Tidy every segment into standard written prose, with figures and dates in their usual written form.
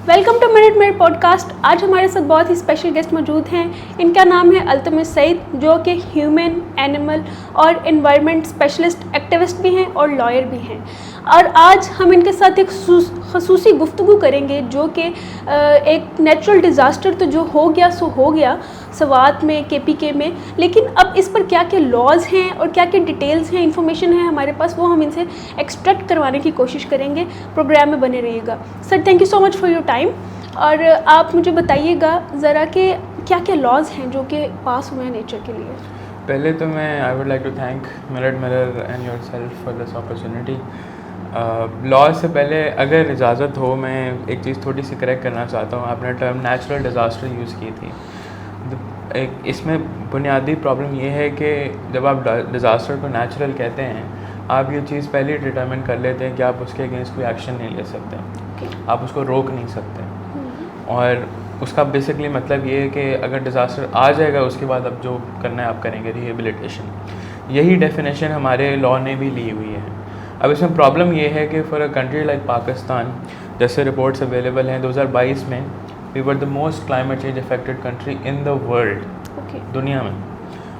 Welcome to minute made podcast. आज हमारे साथ बहुत ही स्पेशल गेस्ट मौजूद हैं। इनका नाम है अल्तमिस सईद, जो कि ह्यूमन, एनिमल और एनवायरनमेंट स्पेशलिस्ट, एक्टिविस्ट भी हैं और लॉयर भी हैं। और आज हम इनके साथ एक खसूसी गुफ्तगू करेंगे, जो कि एक नेचुरल डिज़ास्टर तो जो हो गया सो हो गया सवात में, KPK में, लेकिन अब इस पर क्या क्या लॉज हैं और क्या क्या डिटेल्स हैं, इन्फॉर्मेशन है हमारे पास, वो हम इनसे एक्सट्रैक्ट करवाने की कोशिश करेंगे। प्रोग्राम में बने रहिएगा। Sir, thank you so much for your time. और आप मुझे बताइएगा ज़रा कि क्या क्या लॉज हैं जो कि पास हुए हैं नेचर के लिए। पहले तो मैं I would like to thank मिलट Miller and yourself for this opportunity. लॉज से पहले अगर इजाज़त हो, मैं एक चीज़ थोड़ी सी करेक्ट करना चाहता हूँ। आपने टर्म नेचुरल डिज़ास्टर यूज़ की थी। एक इसमें बुनियादी प्रॉब्लम ये है कि जब आप डिज़ास्टर को नेचुरल कहते हैं, आप ये चीज़ पहले ही डिटरमिन कर लेते हैं कि आप उसके अगेंस्ट कोई एक्शन नहीं ले सकते, आप उसको रोक नहीं सकते। और उसका बेसिकली मतलब ये है कि अगर डिज़ास्टर आ जाएगा, उसके बाद अब जो करना है आप करेंगे, रिहेबिलिटेशन। यही डेफिनेशन हमारे लॉ ने भी ली हुई है। अब इसमें प्रॉब्लम ये है कि for a country like Pakistan, जैसे रिपोर्ट्स अवेलेबल हैं 2022 में, we were the most climate change affected country in the world, दुनिया में।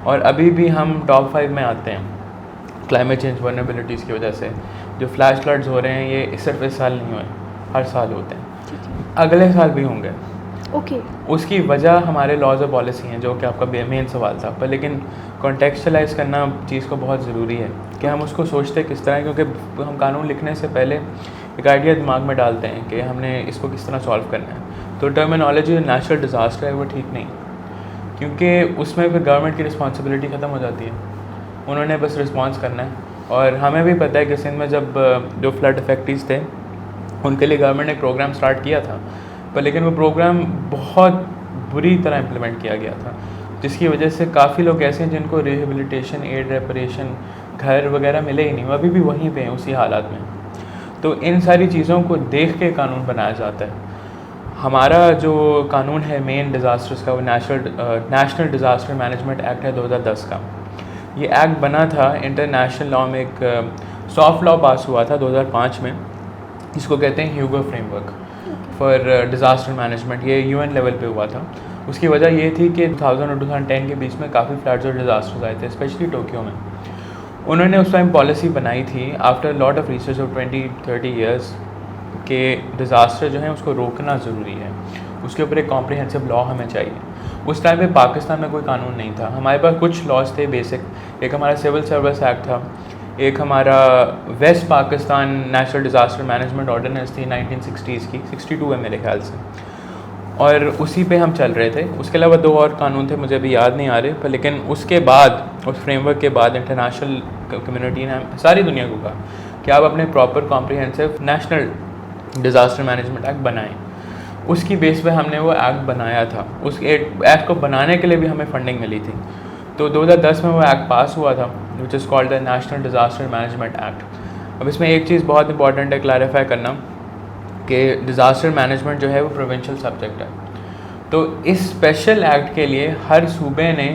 और अभी भी हम टॉप 5 में आते हैं क्लाइमेट चेंज वर्नेबिलिटीज़ की वजह से। जो फ्लैश फ्लड्स हो रहे हैं, ये सिर्फ इस साल नहीं हुए, हर साल होते हैं, अगले साल भी होंगे। उसकी वजह हमारे लॉज और पॉलिसी हैं, जो कि आपका मेन सवाल था। पर लेकिन कॉन्टेक्चुअलाइज करना चीज़ को बहुत ज़रूरी है कि हम उसको सोचते किस तरह, क्योंकि हम कानून लिखने से पहले एक आइडिया दिमाग में डालते हैं कि हमने इसको किस तरह सॉल्व करना है। तो टर्मिनोलॉजी नेचुरल डिज़ास्टर है वो ठीक नहीं, क्योंकि उसमें फिर गवर्नमेंट की रिस्पॉन्सिबिलिटी ख़त्म हो जाती है। उन्होंने बस रिस्पॉन्स करना है। और हमें भी पता है कि सिंध में जब जो फ्लड इफेक्टीज़ थे, उनके लिए गवर्नमेंट ने एक प्रोग्राम स्टार्ट किया था, पर लेकिन वो प्रोग्राम बहुत बुरी तरह इम्प्लीमेंट किया गया था, जिसकी वजह से काफ़ी लोग ऐसे हैं जिनको रिहेबिलिटेशन, एड, रेपरेशन, घर वगैरह मिले ही नहीं, वो अभी भी वहीं पे हैं उसी हालात में। तो इन सारी चीज़ों को देख के कानून बनाया जाता है। हमारा जो कानून है मेन डिज़ास्टर्स का, वो नेशनल डिज़ास्टर मैनेजमेंट एक्ट है 2010 का। ये एक्ट बना था इंटरनेशनल लॉ में, एक सॉफ्ट लॉ पास हुआ था 2005 में, जिसको कहते हैं ह्यूगो फ्रेमवर्क फॉर डिज़ास्टर मैनेजमेंट। ये UN लेवल पे हुआ था। उसकी वजह ये थी कि 2000 और 2010 के बीच में काफ़ी फ्लड्स और डिज़ास्टर्स आए थे, स्पेशली टोक्यो में। उन्होंने उस टाइम पॉलिसी बनाई थी after lot of research of 20-30 years के डिज़ास्टर जो है उसको रोकना ज़रूरी है, उसके ऊपर एक कॉम्प्रिहेंसिव लॉ हमें चाहिए। उस टाइम पे पाकिस्तान में कोई कानून नहीं था। हमारे पास कुछ लॉज थे बेसिक। एक हमारा सिविल सर्विस एक्ट था, एक हमारा west Pakistan national disaster management ordinance थी 1960s की, 62 है मेरे ख्याल से, और उसी पे हम चल रहे थे। उसके अलावा 2 और कानून थे, मुझे अभी याद नहीं आ रहे। पर लेकिन उसके बाद, उस फ्रेमवर्क के बाद, इंटरनेशनल कम्युनिटी ने सारी दुनिया को कहा कि आप अपने proper comprehensive national disaster management act बनाएं। उसकी बेस पे हमने वो एक्ट बनाया था। उस एक्ट को बनाने के लिए भी हमें फंडिंग मिली थी। तो 2010 में वो एक्ट पास हुआ था, which is called the national disaster management act. अब इसमें एक चीज़ बहुत इंपॉर्टेंट है क्लैरिफाई करना, कि डिज़ास्टर मैनेजमेंट जो है वो प्रोविंशियल सब्जेक्ट है। तो इस स्पेशल एक्ट के लिए हर सूबे ने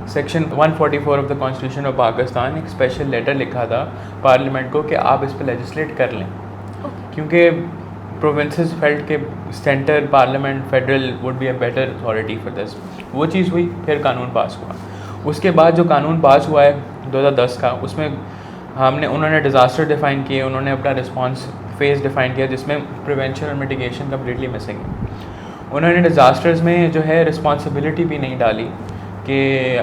section 144 of the constitution of Pakistan एक स्पेशल लेटर लिखा था पार्लियामेंट को कि आप इस पर लेजिस्लेट कर लें, क्योंकि प्रोविंसेस फेल्ट के centre, parliament, federal would be a better authority for this. वो चीज़ हुई, फिर कानून पास हुआ। उसके बाद जो कानून पास हुआ है 2010 का, उसमें उन्होंने डिज़ास्टर डिफ़ाइन किए, उन्होंने अपना रिस्पांस फेज़ डिफ़ाइन किया, जिसमें प्रिवेंशन और मिटिगेशन कम्प्लीटली मिसिंग है। उन्होंने डिज़ास्टर्स में जो है रिस्पॉन्सिबिलिटी भी नहीं डाली कि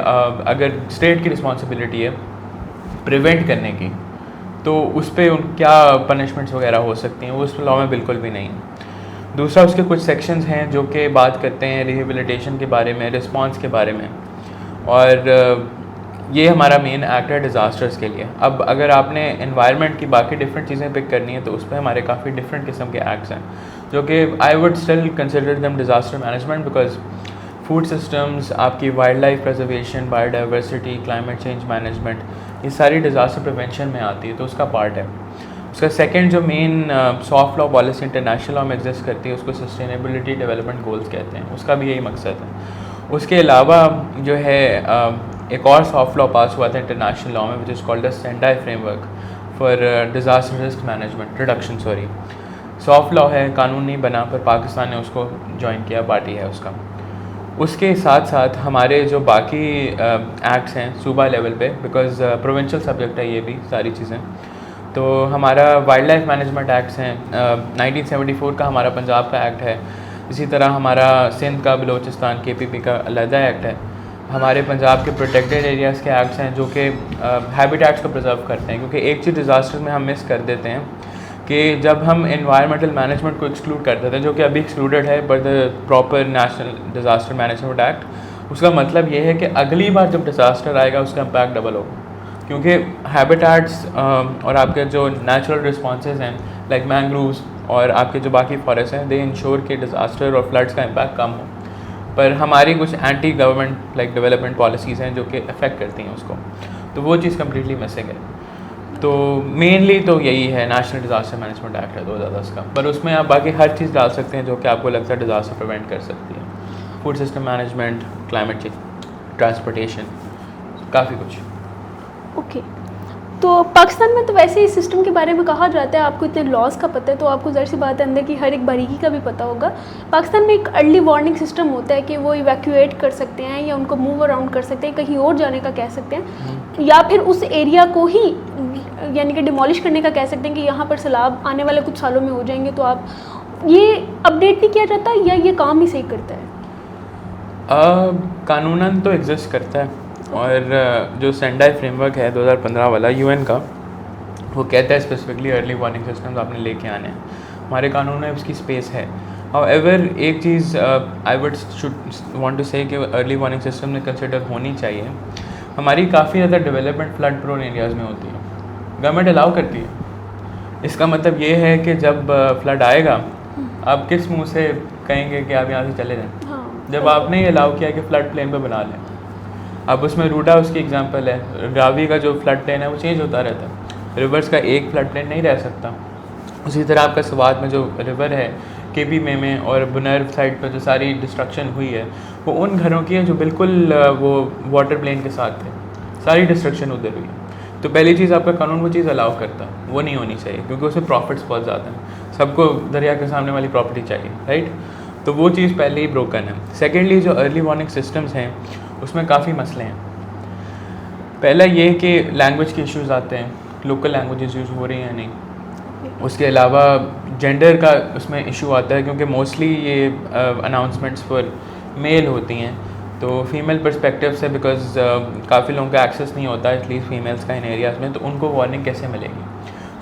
अगर स्टेट की रिस्पॉन्सिबिलिटी है प्रिवेंट करने की, तो उस पर क्या पनिशमेंट्स वगैरह हो सकती हैं, वो उस लॉ में बिल्कुल भी नहीं है। दूसरा, उसके कुछ सेक्शंस हैं जो कि बात करते हैं रिहेबिलिटेशन के बारे में, रिस्पांस के बारे में, और ये हमारा मेन एक्ट है डिज़ास्टर्स के लिए। अब अगर आपने एनवायरनमेंट की बाकी डिफरेंट चीज़ें पिक करनी है, तो उस पर हमारे काफ़ी डिफरेंट किस्म के एक्ट्स हैं, जो कि I would still consider them disaster management, because food systems, आपकी wild life preservation, biodiversity, climate change management, ये सारी डिज़ास्टर प्रिवेंशन में आती है, तो उसका पार्ट है। उसका सेकंड जो main soft law policy international law में एग्जिस्ट करती है, उसको सस्टेनेबिलिटी डेवलपमेंट गोल्स कहते हैं, उसका भी यही मकसद है। उसके अलावा जो है एक और सॉफ्ट लॉ पास हुआ था इंटरनेशनल लॉ में, which is called the Sendai framework for disaster risk management reduction, soft law है, कानून नहीं बना, पर पाकिस्तान ने उसको ज्वाइन किया, पार्टी है उसका। उसके साथ साथ हमारे जो बाकी एक्ट्स हैं सूबा लेवल पे, बिकॉज़ प्रोविंशियल सब्जेक्ट है ये भी सारी चीज़ें, तो हमारा वाइल्ड लाइफ मैनेजमेंट एक्ट्स हैं, 1974 का हमारा पंजाब का एक्ट है, इसी तरह हमारा सिंध का, बलोचिस्तान KPP का अलहदा एक्ट है, हमारे पंजाब के प्रोटेक्टेड एरियाज़ के एक्ट्स हैं जो कि हैबिटेट्स को प्रिजर्व करते हैं। क्योंकि एक चीज़ डिज़ास्टर में हम मिस कर देते हैं कि जब हम एनवायरमेंटल मैनेजमेंट को एक्सक्लूड कर देते हैं, जो कि अभी एक्सक्लूडेड है by the proper national disaster management act, उसका मतलब ये है कि अगली बार जब डिज़ास्टर आएगा उसका इम्पैक्ट डबल होगा। क्योंकि हैबिटेट्स और आपके जो नेचुरल रिस्पॉन्सेज हैं लाइक मैंग्रोव्स और आपके जो बाकी फॉरेस्ट हैं, दे इंश्योर कि डिज़ास्टर और फ्लड्स का इम्पैक्ट कम हो। पर हमारी कुछ anti government like development policies हैं जो कि अफेक्ट करती हैं उसको, तो वो चीज़ कम्प्लीटली मिसिंग है। तो मेनली तो यही है, नेशनल डिज़ास्टर मैनेजमेंट एक्ट है 2010 का, पर उसमें आप बाकी हर चीज़ डाल सकते हैं जो कि आपको लगता है डिज़ास्टर प्रिवेंट कर सकती है। Food system management, climate change, transportation, काफ़ी कुछ। ओके, तो पाकिस्तान में तो वैसे ही सिस्टम के बारे में कहा जाता है, आपको इतने लॉज का पता है तो आपको ज़ाहिर सी बात है अंदर की हर एक बारीकी का भी पता होगा। पाकिस्तान में एक अर्ली वार्निंग सिस्टम होता है कि वो इवैक्यूएट कर सकते हैं या उनको मूव अराउंड कर सकते हैं, कहीं और जाने का कह सकते हैं, या फिर उस एरिया को ही यानी कि डिमोलिश करने का कह सकते हैं कि यहाँ पर सैलाब आने वाले कुछ सालों में हो जाएंगे, तो आप ये अपडेट नहीं किया जाता या ये काम ही सही करता है? कानूनन तो एग्जिस्ट करता है, और जो सेंडाई फ्रेमवर्क है 2015 वाला UN का, वो कहता है स्पेसिफिकली अर्ली वार्निंग सिस्टम्स आपने लेके आने हैं। हमारे कानून में उसकी स्पेस है। हाउएवर एक चीज़ आई शुड वांट टू से कि अर्ली वार्निंग सिस्टम में कंसिडर होनी चाहिए। हमारी काफ़ी ज़्यादा डेवलपमेंट फ्लड प्रोन एरियाज़ में होती है, गवर्नमेंट अलाउ करती है। इसका मतलब ये है कि जब फ्लड आएगा आप किस मुंह से कहेंगे कि आप यहाँ से चले जाएं? हाँ, जब आपने ये अलाउ किया कि फ़्लड प्लेन पे बना लें। अब उसमें रूडा उसकी एग्जांपल है, रावी का जो फ्लड प्लेन है वो चेंज होता रहता है, रिवर्स का एक फ्लड प्लेन नहीं रह सकता। उसी तरह आपका स्वात में जो रिवर है KP में और बुनर्व साइड पर जो सारी डिस्ट्रक्शन हुई है वो उन घरों की है जो बिल्कुल वो वाटर प्लेन के साथ थे, सारी डिस्ट्रक्शन उधर हुई है। तो पहली चीज़ आपका कानून वो चीज़ अलाउ करता, वो नहीं होनी चाहिए क्योंकि उसमें प्रॉफिट्स बहुत ज़्यादा हैं, सबको दरिया के सामने वाली प्रॉपर्टी चाहिए, राइट। तो वो चीज़ पहले ही ब्रोकन है। सेकेंडली जो अर्ली वार्निंग सिस्टम्स हैं उसमें काफ़ी मसले हैं। पहला ये कि लैंग्वेज के इश्यूज़ आते हैं, लोकल लैंग्वेजेस यूज़ हो रही हैं नहीं। उसके अलावा जेंडर का उसमें इशू आता है क्योंकि मोस्टली ये अनाउंसमेंट्स पर मेल होती हैं, तो फीमेल पर्सपेक्टिव से बिकॉज काफ़ी लोगों का एक्सेस नहीं होता है एटलीस्ट फीमेल्स का इन एरियाज़ में, तो उनको वार्निंग कैसे मिलेगी।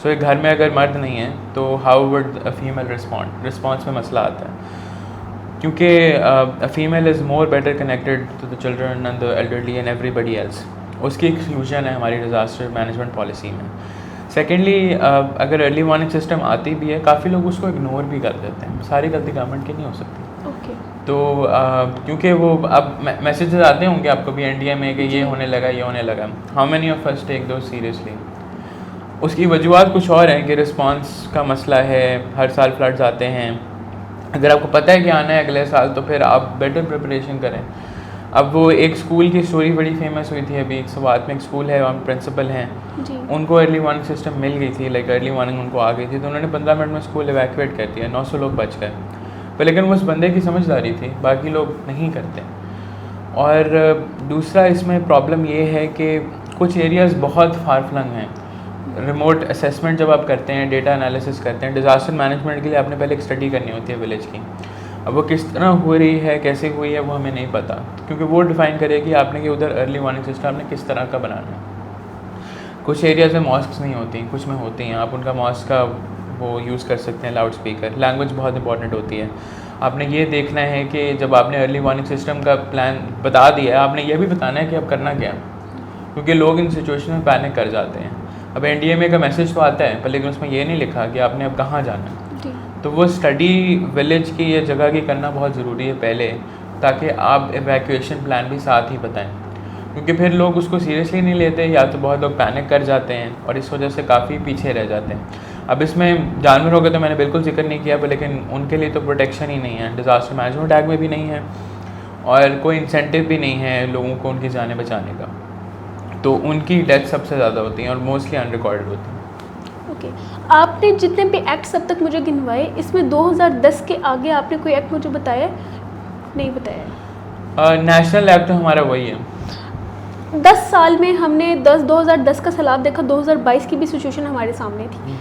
सो एक घर में अगर मर्द नहीं है तो how would a female respond, response में मसला आता है क्योंकि a female is more better connected to the children and the elderly and everybody else. उसकी एक्सक्लूजन है हमारी डिज़ास्टर मैनेजमेंट पॉलिसी में। सेकेंडली अगर अर्ली वार्निंग सिस्टम आती भी है काफ़ी लोग उसको इग्नोर भी कर देते हैं, सारी गलती गवर्नमेंट की नहीं हो सकती। तो क्योंकि वो अब मैसेजेस आते होंगे आपको भी NDA में कि ये होने लगा, ये होने लगा, how many of us take those seriously. उसकी वजूहत कुछ और हैं कि रिस्पांस का मसला है, हर साल फ्लड्स आते हैं, अगर आपको पता है कि आना है अगले साल तो फिर आप बेटर प्रिपरेशन करें। अब वो एक स्कूल की स्टोरी बड़ी फेमस हुई थी अभी, एक स्वात में एक स्कूल है, वहाँ प्रिंसिपल हैं, उनको अर्ली वार्निंग सिस्टम मिल गई थी, लाइक अर्ली वार्निंग उनको आ गई थी, तो उन्होंने 15 मिनट में स्कूल इवैक्यूएट कर दिया, 900 लोग बच गए। पर लेकिन वो उस बंदे की समझदारी थी, बाकी लोग नहीं करते। और दूसरा इसमें प्रॉब्लम ये है कि कुछ एरियाज़ बहुत फार फ्लंग हैं। रिमोट असेसमेंट जब आप करते हैं, डेटा एनालिसिस करते हैं, डिज़ास्टर मैनेजमेंट के लिए आपने पहले एक स्टडी करनी होती है विलेज की। अब वो किस तरह हो रही है, कैसे हुई है, वो हमें नहीं पता, क्योंकि वो डिफ़ाइन करेगी आपने कि उधर अर्ली वार्निंग सिस्टम आपने किस तरह का बनाना है। कुछ एरियाज़ में मॉस्क्स नहीं होती, कुछ में होती हैं, आप उनका मॉस्क का वो यूज़ कर सकते हैं, लाउड स्पीकर। लैंग्वेज बहुत इंपॉर्टेंट होती है। आपने ये देखना है कि जब आपने अर्ली वार्निंग सिस्टम का प्लान बता दिया है, आपने ये भी बताना है कि अब करना क्या, क्योंकि लोग इन सिचुएशन में पैनिक कर जाते हैं। अब NDA का मैसेज तो आता है पर लेकिन उसमें ये नहीं लिखा कि आपने अब कहाँ जाना है, तो वो स्टडी विलेज की या जगह की करना बहुत ज़रूरी है पहले, ताकि आप एवैक्यूएशन प्लान भी साथ ही बताएं, क्योंकि फिर लोग उसको सीरियसली नहीं लेते, या तो बहुत लोग पैनिक कर जाते हैं और इस वजह से काफ़ी पीछे रह जाते हैं। अब इसमें जानवरों का तो मैंने बिल्कुल जिक्र नहीं किया, पर लेकिन उनके लिए तो प्रोटेक्शन ही नहीं है, डिज़ास्टर मैनेजमेंट एक्ट में भी नहीं है और कोई इंसेंटिव भी नहीं है लोगों को उनकी जानें बचाने का, तो उनकी डेथ सबसे ज़्यादा होती हैं और मोस्टली अनरिकॉर्डेड होती हैं। ओके, आपने जितने भी एक्ट्स अब तक मुझे गिनवाए, इसमें 2010 के आगे आपने कोई एक्ट मुझे बताया? नहीं बताया। नेशनल एक्ट तो हमारा वही है। 10 साल में हमने 2010 का सैलाब देखा, 2022 की भी सिचुएशन हमारे सामने थी।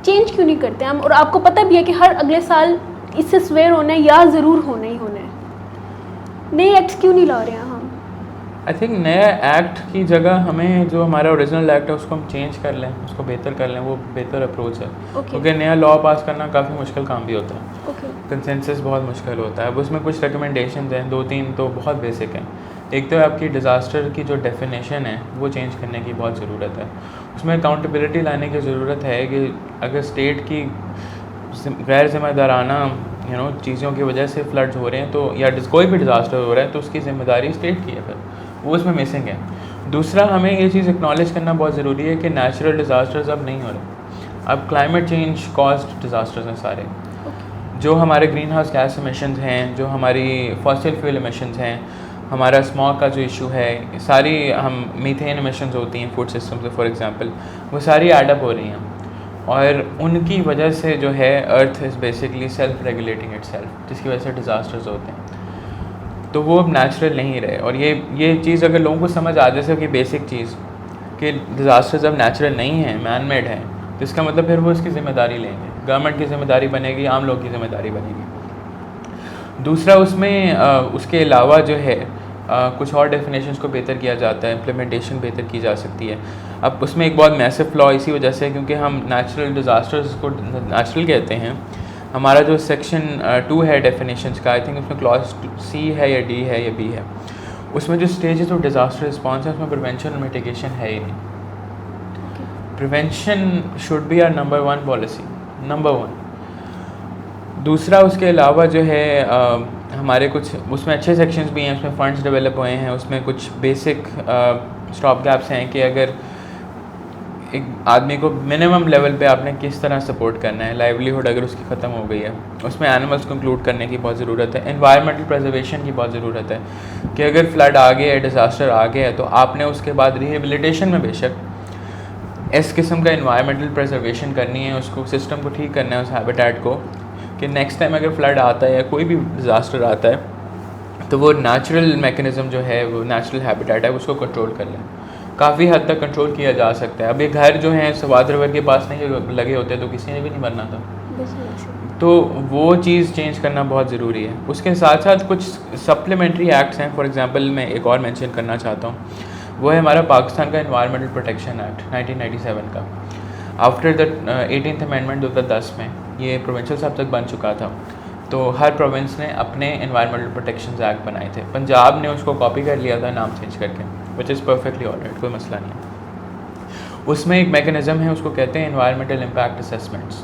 चेंज क्यों नहीं करते हम? और आपको पता भी है कि हर अगले साल इससे स्वेयर होना है या ज़रूर होना ही होना है। नए एक्ट्स क्यों नहीं ला रहे हैं हम? आई थिंक नया एक्ट की जगह हमें जो हमारा ओरिजिनल एक्ट है उसको हम चेंज कर लें, उसको बेहतर कर लें, वो बेहतर अप्रोच है। क्योंकि नया लॉ पास करना काफ़ी मुश्किल काम भी होता है। कंसेंसस बहुत मुश्किल होता है। अब उसमें कुछ रिकमेंडेशंस हैं, 2-3 तो बहुत बेसिक हैं। एक तो आपकी डिज़ास्टर की जो डेफिनेशन है वो चेंज करने की बहुत ज़रूरत है। उसमें अकाउंटेबिलिटी लाने की ज़रूरत है कि अगर स्टेट की गैर जिम्मेदाराना चीज़ों की वजह से फ्लड्स हो रहे हैं तो या कोई भी डिज़ास्टर हो रहा है तो उसकी ज़िम्मेदारी स्टेट की है, फिर वो उसमें मिसिंग है। दूसरा, हमें ये चीज़ एक्नॉलेज करना बहुत ज़रूरी है कि नेचुरल डिज़ास्टर्स अब नहीं हो रहे। अब क्लाइमेट चेंज कॉज्ड डिज़ास्टर्स हैं सारे। जो हमारे ग्रीन हाउस गैस एमिशंस हैं, जो हमारी फॉसिल फ्यूल एमिशंस हैं, हमारा स्मॉग का जो इशू है, सारी हम मीथेन एमिशंस होती हैं फूड सिस्टम से फॉर एग्जांपल, वो सारी एडअप हो रही हैं और उनकी वजह से जो है earth is basically self regulating itself, जिसकी वजह से डिज़ास्टर्स होते हैं। तो वो अब नेचुरल नहीं रहे। और ये चीज़ अगर लोगों को समझ आ जाए कि बेसिक चीज़ कि डिज़ास्टर्स अब नेचुरल नहीं है, मैन मेड है, तो इसका मतलब फिर वो इसकी ज़िम्मेदारी लेंगे, गवर्नमेंट की ज़िम्मेदारी बनेगी, आम लोग की ज़िम्मेदारी बनेगी। दूसरा, उसमें उसके अलावा जो है कुछ और डेफिनेशंस को बेहतर किया जाता है, इम्प्लीमेंटेशन बेहतर की जा सकती है। अब उसमें एक बहुत मैसिव फ्लॉ इसी वजह से क्योंकि हम नेचुरल डिज़ास्टर्स को नेचुरल कहते हैं। हमारा जो सेक्शन 2 है डेफिनेशंस का, आई थिंक उसमें क्लॉज C है या D है या B है, उसमें जो स्टेजेस ऑफ डिज़ास्टर रिस्पॉन्स है उसमें प्रिवेंशन और मिटिगेशन है ही नहीं। Prevention should be our number 1 policy, number 1। दूसरा, उसके अलावा जो है हमारे कुछ उसमें अच्छे सेक्शंस भी हैं, उसमें फंड्स डेवलप हुए हैं, उसमें कुछ बेसिक स्टॉप गैप्स हैं कि अगर एक आदमी को मिनिमम लेवल पे आपने किस तरह सपोर्ट करना है, लाइवलीहुड अगर उसकी ख़त्म हो गई है, उसमें एनिमल्स को इंक्लूड करने की बहुत ज़रूरत है। एनवायरमेंटल प्रिजर्वेशन की बहुत ज़रूरत है कि अगर फ्लड आ गया है, डिज़ास्टर आ गया है, तो आपने उसके बाद रिहेबिलिटेशन में बेशक इस किस्म का एनवायरमेंटल प्रिजर्वेशन करनी है, उसको सिस्टम को ठीक करना है उस हैबिटेट को, कि नेक्स्ट टाइम अगर फ्लड आता है या कोई भी डिज़ास्टर आता है तो वो नेचुरल मैकेनिज़्म जो है, वो नेचुरल हैबिटेट है, उसको कंट्रोल कर लें। काफ़ी हद तक कंट्रोल किया जा सकता है। अब ये घर जो हैं सवाद रिवर के पास नहीं लगे होते तो किसी ने भी नहीं बनना था, तो वो चीज़ चेंज करना बहुत ज़रूरी है। उसके साथ साथ कुछ सप्लीमेंट्री एक्ट्स हैं, फॉर एग्जांपल मैं एक और मेंशन करना चाहता हूँ, वो है हमारा पाकिस्तान का एनवायरमेंटल प्रोटेक्शन एक्ट 1997 का। आफ्टर द 18th अमेंडमेंट 2010 में ये प्रोविंशियल सब तक बन चुका था, तो हर प्रोविंस ने अपने एनवायरमेंटल प्रोटेक्शन एक्ट बनाए थे। पंजाब ने उसको कॉपी कर लिया था नाम चेंज करके, विच इज़ परफेक्टली ऑलराइट, कोई मसला नहीं है। उसमें एक मैकेनिज़्म है, उसको कहते हैं एनवायरमेंटल इम्पैक्ट असेसमेंट्स।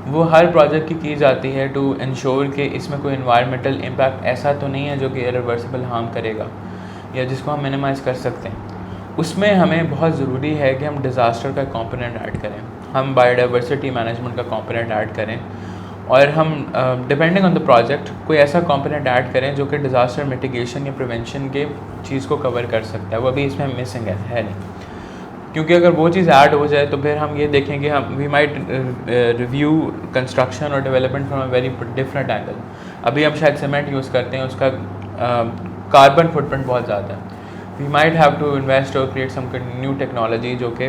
वो हर प्रोजेक्ट की जाती है टू इंश्योर कि इसमें कोई एनवायरमेंटल इम्पैक्ट ऐसा तो नहीं है जो कि इरिवर्सिबल हार्म करेगा या जिसको हम मिनिमाइज़ कर सकते हैं। उसमें हमें बहुत ज़रूरी है कि हम डिज़ास्टर का कंपोनेंट ऐड करें, हम बायोडाइवर्सिटी मैनेजमेंट का कंपोनेंट ऐड करें, और हम डिपेंडिंग ऑन द प्रोजेक्ट कोई ऐसा कंपोनेंट ऐड करें जो कि डिज़ास्टर मिटिगेशन या प्रिवेंशन के चीज़ को कवर कर सकता है। वो अभी इसमें मिसिंग है नहीं, क्योंकि अगर वो चीज़ ऐड हो जाए तो फिर हम ये देखेंगे, हम वी माइट रिव्यू कंस्ट्रक्शन और development from a very different angle. अभी हम शायद सीमेंट यूज़ करते हैं, उसका कार्बन फुटप्रिंट बहुत ज़्यादा है। We might have to invest और क्रिएट सम न्यू टेक्नोलॉजी जो कि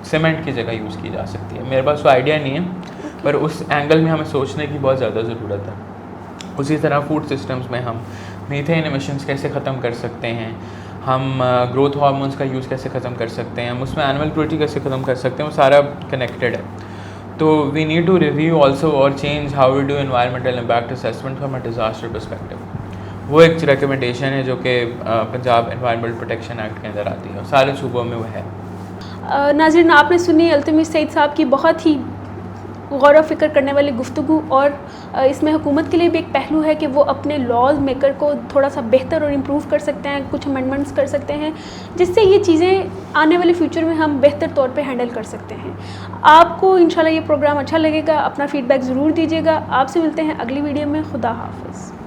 सीमेंट की जगह यूज़ की जा सकती है। मेरे पास कोई आइडिया नहीं है, पर उस एंगल में हमें सोचने की बहुत ज़्यादा ज़रूरत है। उसी तरह फूड सिस्टम्स में हम मीथेन एमिशंस कैसे ख़त्म कर सकते हैं, हम ग्रोथ हार्मोन्स का यूज़ कैसे ख़त्म कर सकते हैं, हम उसमें एनिमल क्रूएल्टी कैसे ख़त्म कर सकते हैं, वो सारा कनेक्टेड है। तो we need to review also और change how we do environmental impact assessment from a disaster perspective. वो एक रिकमेंडेशन है जो कि पंजाब एनवायरमेंटल प्रोटेक्शन एक्ट के अंदर आती है और सारे सूबों में वो है। नाज़रीन, आपने सुनी अल्तमिश सईद साहब की बहुत ही गौर व फिक्र करने वाली गुफ्तगू, और इसमें हुकूमत के लिए भी एक पहलू है कि वो अपने लॉज मेकर को थोड़ा सा बेहतर और इम्प्रूव कर सकते हैं, कुछ अमेंडमेंट्स कर सकते हैं, जिससे ये चीज़ें आने वाले फ्यूचर में हम बेहतर तौर पे हैंडल कर सकते हैं। आपको इंशाल्लाह ये प्रोग्राम अच्छा लगेगा, अपना फ़ीडबैक ज़रूर दीजिएगा। आपसे मिलते हैं अगली वीडियो में। खुदा हाफ़िज़।